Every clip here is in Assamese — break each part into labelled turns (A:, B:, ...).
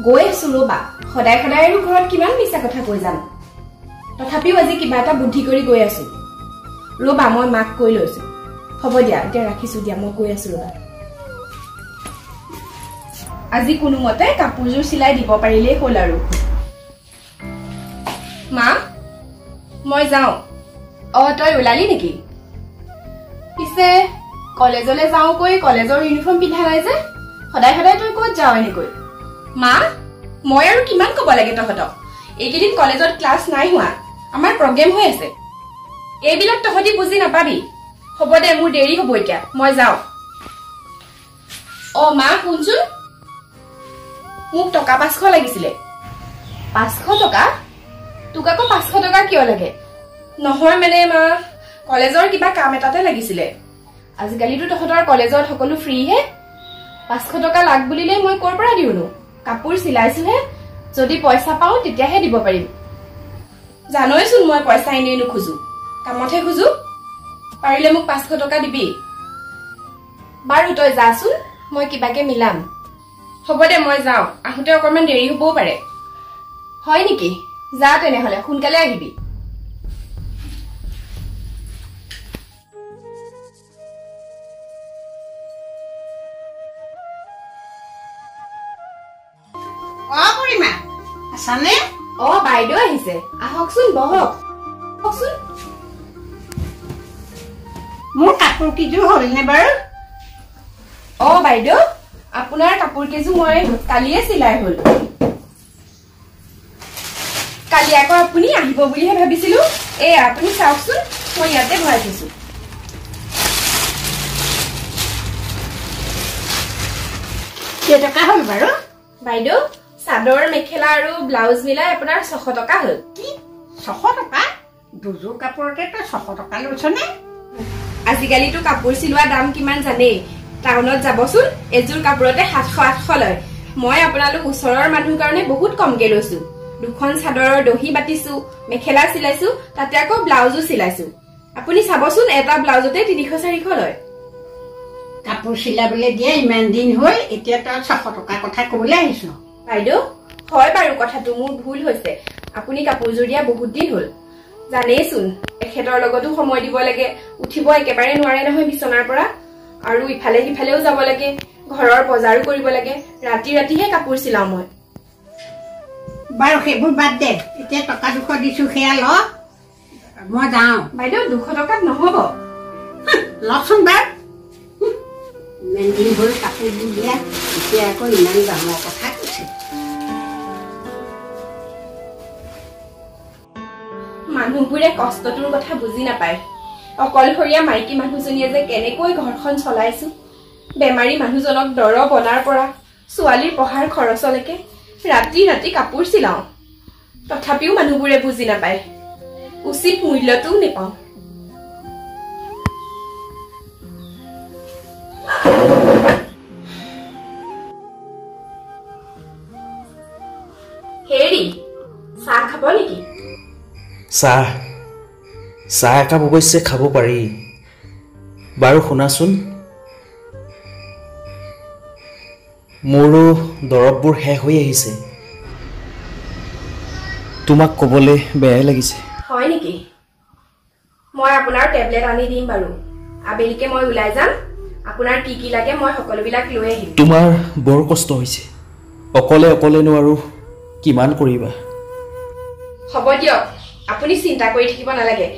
A: গৈ আছো ৰবা সদায় সদায় আৰু ঘৰত কিমান মিছা কথা কৈ যাম তথাপিও আজি কিবা এটা বুদ্ধি কৰি গৈ আছো ৰবা মই মাক কৈ লৈছো হ'ব দিয়া এতিয়া ৰাখিছো দিয়া মই কৈ আছো ৰবা আজি কোনোমতে কাপোৰযোৰ চিলাই দিব পাৰিলেই হ'ল আৰু মা মই যাওঁ তই ওলালি নেকি পিছে কলেজলৈ যাওঁ কৈ কলেজৰ ইউনিফৰ্ম পিন্ধা নাই যে সদায় সদায় তই ক'ত যাওঁ এনেকৈ মা মই আৰু কিমান ক'ব লাগে তহঁতক এইকেইদিন কলেজত ক্লাছ নাই হোৱা আমাৰ প্ৰগ্ৰেম হৈ আছে এইবিলাক তহঁতি বুজি নাপাবি হ'ব দে মোৰ দেৰি হ'ব এতিয়া মই যাওঁ মা শুনচোন মোক টকা 500 লাগিছিলে 500 টকা তোক আকৌ 500 টকা কিয় লাগে নহয় মানে মা কলেজৰ কিবা কাম এটাতে লাগিছিলে আজিকালিতো তহঁতৰ কলেজত সকলো ফ্ৰী হে 500 টকা লাগ বুলিলে মই ক'ৰ পৰা দিওনো কাপোৰ চিলাইছোহে যদি পইচা পাওঁ তেতিয়াহে দিব পাৰিম জানইচোন মই পইচা এনেই নুখোজো কামতহে খোজো পাৰিলে মোক 500 টকা দিবি বাৰু তই যাচোন মই কিবাকে মিলাম হ'ব দে মই যাওঁ আহোঁতে অকণমান দেৰি হ'বও পাৰে হয় নেকি যা তেনেহ'লে সোনকালে আহিবি
B: আছানে
A: বাইদেউ আহিছে আহকচোন বহক কওকচোন
B: মোৰ কাপোৰ কিযোৰ হ'লনে বাৰু
A: বাইদেউ আপোনাৰ কাপোৰ কেইযোৰ মই কালিয়ে চিলাই হ'ল কালি আকৌ আপুনি আহিব বুলিহে ভাবিছিলো আপুনি চাওকচোন মই ইয়াতে ভৰাই থৈছো
B: কেইটকা হ'ল বাৰু
A: বাইদেউ চাদৰ মেখেলা আৰু ব্লাউজ মিলাই আপোনাৰ 600 টকা হ'ল
B: কি 600 টকা দুযোৰ কাপোৰতে তই 600 টকা লৈছনে
A: আজিকালিতো কাপোৰ চিলোৱা দাম কিমান জানেই টাউনত যাবচোন এযোৰ কাপোৰতে 700-800 লয় মই আপোনালোক ওচৰৰ মানুহৰ কাৰণে বহুত কমকে লৈছো দুখন চাদৰৰ দহি বাটিছো মেখেলা চিলাইছো তাতে আকৌ ব্লাউজো চিলাইছো আপুনি চাবচোন এটা ব্লাউজতে 300-400 লয়
B: কাপোৰ চিলাবলৈ দিয়া ইমান দিন হ'ল এতিয়া তই 600 টকা কথা ক'বলৈ আহিছ
A: বাইদেউ হয় বাৰু কথাটো মোৰ ভুল হৈছে আপুনি কাপোৰযোৰ দিয়া বহুত দিন হ'ল জানেইচোন এখেতৰ লগতো সময় দিব লাগে উঠিব একেবাৰে নোৱাৰে নহয় বিছনাৰ পৰা আৰু ইফালে সিফালেও যাব লাগে ঘৰৰ বজাৰো কৰিব লাগে ৰাতি ৰাতিহে কাপোৰ চিলাও মই
B: বাৰু সেইবোৰ বাদ দে এতিয়া টকা 200 দিছো সেয়া ল মই যাওঁ
A: বাইদেউ 200 টকাত নহ'ব
B: লচোন বাৰু ইমান দিন হ'ল কাপোৰবোৰ দিয়া এতিয়া আকৌ ইমান দামৰ কথা কৈছে
A: মানুহবোৰে কষ্টটোৰ কথা বুজি নাপায় অকলশৰীয়া মাইকী মানুহজনীয়ে যে কেনেকৈ ঘৰখন চলাইছো বেমাৰী মানুহজনক দৰৱ অনাৰ পৰা ছোৱালীৰ পঢ়াৰ খৰচলৈকে ৰাতি ৰাতি কাপোৰ চিলাও তথাপিও মানুহবোৰে বুজি নাপায় উচিত মূল্যটোও নেপাওঁ হেৰি চাহ খাব নেকি
C: চাহ একাপ অৱশ্যে খাব পাৰি বাৰু শুনাচোন মোৰো দৰৱবোৰ শেষ হৈ আহিছে তোমাক ক'বলৈ বেয়াই লাগিছে
A: হয় নেকি মই আপোনাৰ টেবলেট আনি দিম বাৰু আবেলিকে মই ওলাই যাম আপোনাৰ কি কি লাগে মই সকলোবিলাক লৈ আহিম
C: তোমাৰ বৰ কষ্ট হৈছে অকলেনো আৰু কিমান কৰিবা
A: হ'ব দিয়ক আপুনি চিন্তা কৰি থাকিব নালাগে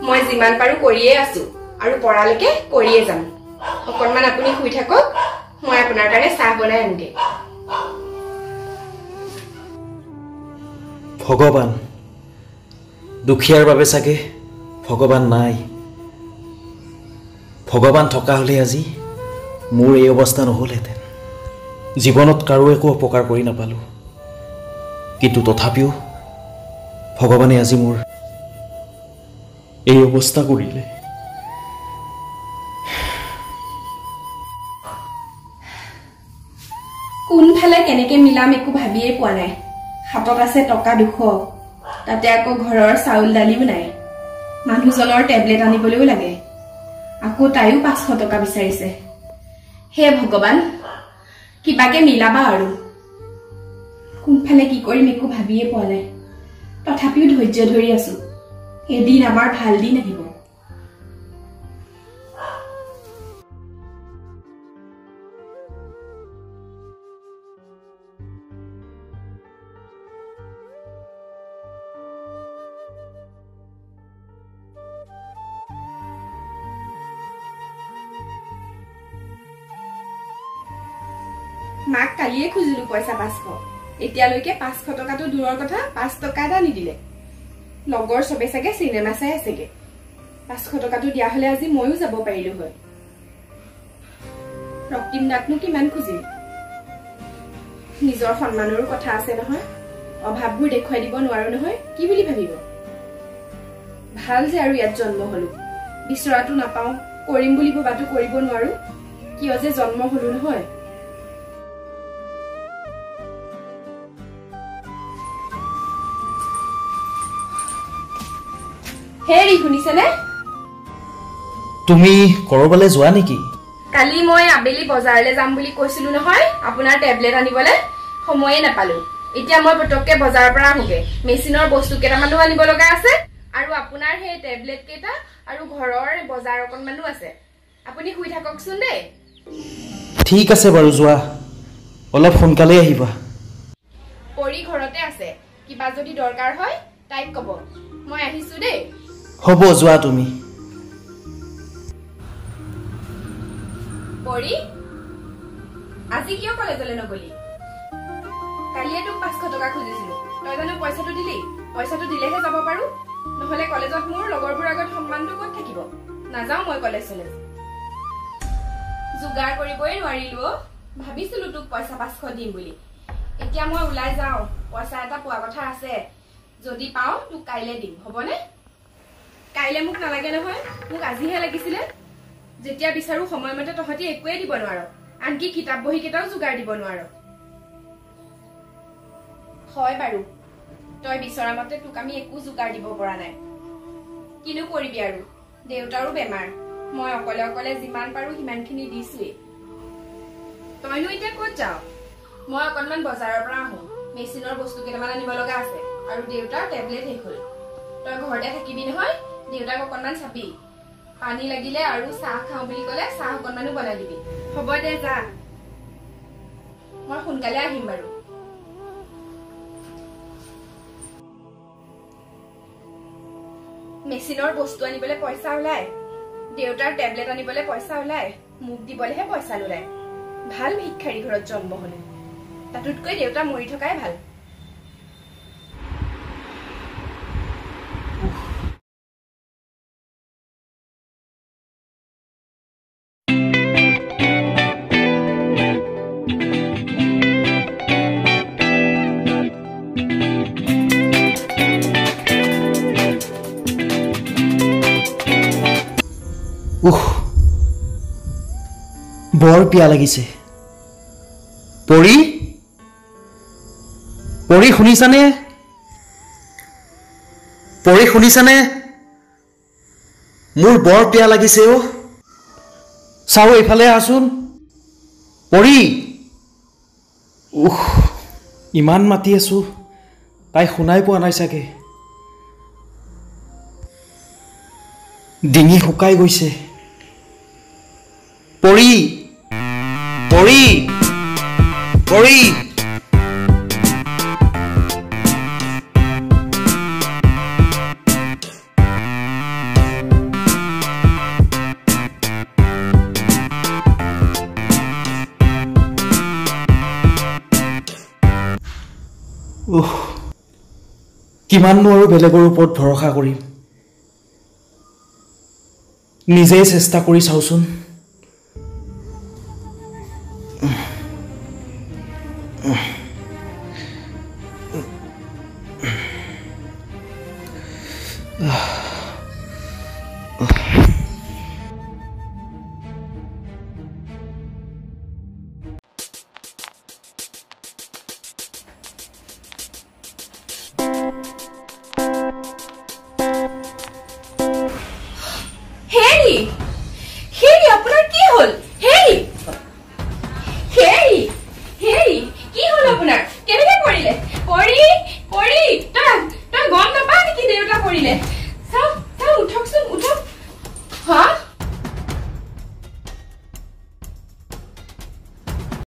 A: মই যিমান পাৰো কৰিয়ে আছো আৰু পৰালৈকে কৰিয়ে যাম অকণমান আপুনি শুই থাকক মই আপোনাৰ কাৰণে চাহ বনাই আনিমগে
C: ভগৱান দুখীয়াৰ বাবে চাগে ভগৱান নাই ভগৱান থকা হ'লে আজি মোৰ এই অৱস্থা নহ'লহেঁতেন জীৱনত কাৰো একো অপকাৰ কৰি নাপালোঁ কিন্তু তথাপিও ভগৱানে আজি মোৰ এই অৱস্থা কৰিলে
A: কোনফালে কেনেকে মিলাম একো ভাবিয়ে পোৱা নাই হাতত আছে টকা 200 তাতে আকৌ ঘৰৰ চাউল দালিও নাই মানুহজনৰ টেবলেট আনিবলৈও লাগে আকৌ তাইও 500 টকা বিচাৰিছে হে ভগৱান কিবাকে মিলাবা আৰু কোনফালে কি কৰিম একো ভাবিয়ে পোৱা নাই তথাপিও ধৈৰ্য ধৰি আছো এদিন আমাৰ ভাল দিন আহিব মাক কালিয়ে খুজিলো পইচা 500 এতিয়ালৈকে 500 টকাটো দূৰৰ কথা 5 টকা এটা নিদিলে লগৰ সবে চাগে সিনেমা চাই আছেগে 500 টকাটো দিয়া হলে আজি ময়ো যাব পাৰিলো হয় ৰক্তিম দাকনো কিমান খুজিম নিজৰ সন্মানৰো কথা আছে নহয় অভাৱবোৰ দেখুৱাই দিব নোৱাৰো নহয় কি বুলি ভাবিব ভাল যে আৰু ইয়াত জন্ম হলো বিচৰাটো নাপাও কৰিম বুলি ভবাটো কৰিব নোৱাৰো কিয় যে জন্ম হলো নহয় হেৰি শুনিছেনে
C: তুমি কৰবালে যোৱা নেকি
A: কালি মই আবেলি বজাৰলৈ যাম বুলি কৈছিলো নহয় আপোনাৰ টেবলেট আনিবলে সময়ে নাপালো এতিয়া মই পটককে বজাৰৰ পৰা আহোগে মেচিনৰ বস্তু কেটামানো আনিব লগা আছে আৰু আপোনাৰ হে টেবলেট কেটা আৰু ঘৰৰ বজাৰ অকনমানো আছে আপুনি শুই থাককচোন দেই
C: ঠিক আছে বাৰু যোৱা অলপ সোনকালে আহিবা
A: পৰি ঘৰতে আছে কিবা যদি দৰকাৰ হয় তাইক কব মই আহিছো দেই
C: হ'ব যোৱা তুমি
A: পৰি আজি কিয় কলেজলৈ নগলি কালিয়ে তোক 500 টকা খুজিছিলো তই জানো পইচাটো দিলি পইচাটো দিলেহে যাব পাৰো নহলে কলেজত মোৰ লগৰবোৰ আগত সন্মানটো ক'ত থাকিব নাযাও মই কলেজলৈ যোগাৰ কৰিবই নোৱাৰিলো ভাবিছিলো তোক পইচা 500 দিম বুলি এতিয়া মই ওলাই যাও পইচা এটা পোৱা কথা আছে যদি পাও তোক কাইলে দিম হ'বনে কাইলে মোক নালাগে নহয় মোক আজিহে লাগিছিলে যেতিয়া বিচাৰো সময়মতে তহতি একোৱে দিব নোৱাৰো আনকি কিতাপ বহি কেটাও যোগাৰ দিব নোৱাৰো হয় বাৰু তই বিচৰা মতে তোক আমি একো যোগাৰ দিব পৰা নাই কিনো কৰিবি আৰু দেউতাৰো বেমাৰ মই অকলে অকলে যিমান পাৰো সিমানখিনি দিছোৱে তইনো এতিয়া ক'ত যাও মই অকনমান বজাৰৰ পৰা আহো মেচিনৰ বস্তু কেটামান আনিব লগা আছে আৰু দেউতাৰ টেবলেট শেষ হ'ল তই ঘৰতে থাকিবি নহয় দেউতাক অকনমান চাবি পানী লাগিলে আৰু চাহ খাও বুলি ক'লে চাহ অকনমানো বনাই দিবি হ'ব দে যা মই সোনকালে আহিম বাৰু মেচিনৰ বস্তু আনিবলৈ পইচা ওলাই দেউতাৰ টেবলেট আনিবলৈ পইচা ওলাই মোক দিবলৈহে পইচা নোলায় ভাল ভিক্ষাৰী ঘৰত জন্ম হলে তাতোতকৈ দেউতা মৰি থকাই ভাল
C: বৰ পিয়া লাগিছে পৰি পৰি শুনিছানে মোৰ বৰ পিয়া লাগিছে অ চাও এইফালে আছোন পৰি ইমান মাতি আছো তাই শুনাই পোৱা নাই চাগে ডিঙি শুকাই গৈছে পৰি পৰি পৰি কিমাননো আৰু বেলেগৰ ওপৰত ভৰসা কৰিম নিজেই চেষ্টা কৰি চাওচোন
A: হেৰি আপোনাৰ কি হ'ল হেৰি কি হ'ল আপোনাৰ